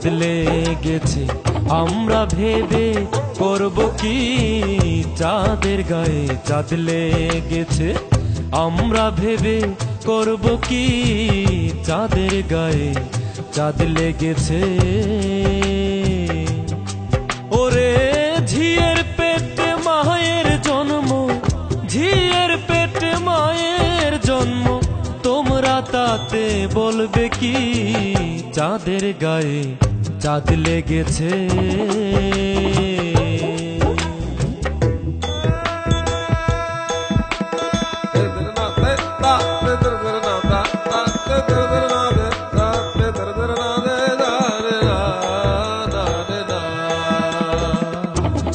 চাঁদ লেগেছে আমরা ভেবে করব কি চাঁদের গায়ে চাঁদ লেগেছে আমরা ভেবে করব কি চাঁদের গায়ে চাঁদ লেগেছে ওরে ঝিয়ের পেটে মায়ের জন্ম ঝিয়ের পেটে মায়ের জন্ম তোমরা তাতে বলবে কি চাঁদের গায়ে চাঁদ লেগেছে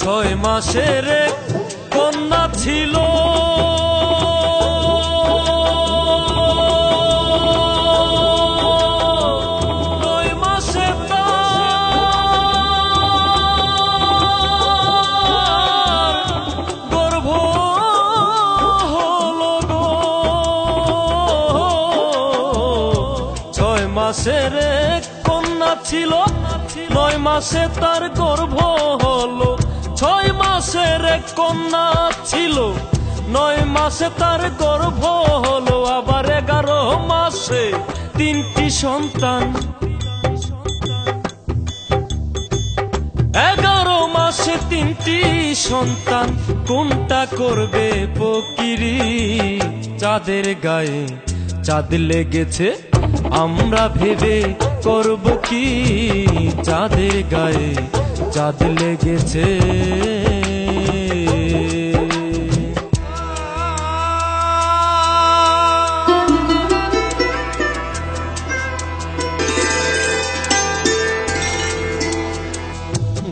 ছয় মাসের কন্যা ছিল মাসের কন্যা ছিল 9 মাসে তার গর্ভ হলো 6 মাসের কন্যা ছিল 9 মাসে তার গর্ভ হলো আবার 11 মাসে 3টি সন্তান 11 মাসে 3টি সন্তান কোনটা করবে ফকিরি চাঁদের গায়ে চাঁদ লেগেছে আমরা ভেবে করব কি চাঁদের গায়ে চাঁদ লেগেছে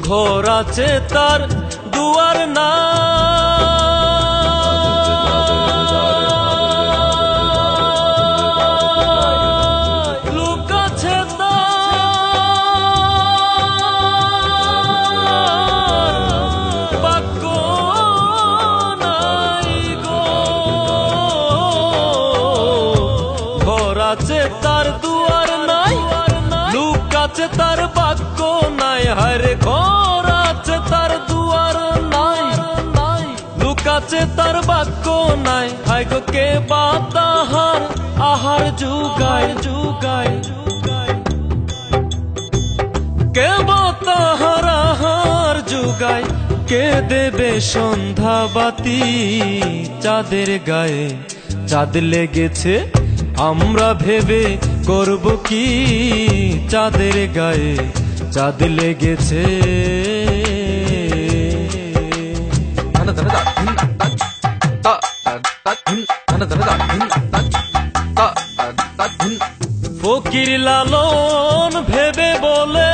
ঘর আছে তার দুয়ার না তার দুয়ার নাই লুকাছে তার বাক্য নাই হরে ঘর আছে তার দুয়ার নাই লুকাছে তার বাক্য নাই হায় গো কে বা তাহার আহার জুগায় জুগায় কে বা তাহার আহার জুগায় কে দেবে সন্ধ্যা বাতি চাঁদের গায়ে চাঁদ লেগেছে আমরা ভেবে করব কি চাঁদের গায়ে চাঁদ লেগেছে ফকির লালন ভেবে বলে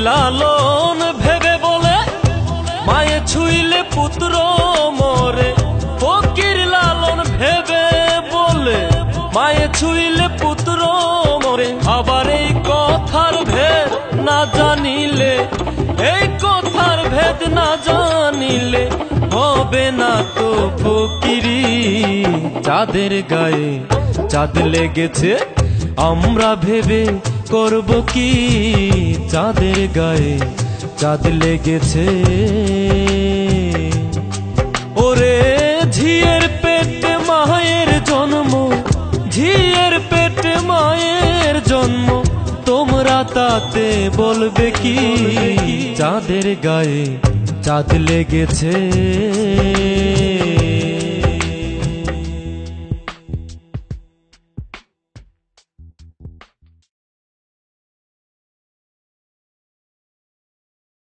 লালন ভেবে বলে মায়ে ছুইলে পুত্র মরে ফকির লালন ভেবে বলে মায়ে ছুইলে পুত্র মরে আবার এই কথার ভেদ না জানিলে এই কথার ভেদ না জানিলে হবে না তো ফকিরি চাঁদের গায়ে চাঁদ লেগেছে আমরা ভেবে করব কি চাঁদের গায়ে চাঁদ লেগেছে ওরে ঝিয়ের পেটে মায়ের জন্ম ঝিয়ের পেটে মায়ের জন্ম তোমরা তাতে বলবে কি চাঁদের গায়ে চাঁদ লেগেছে।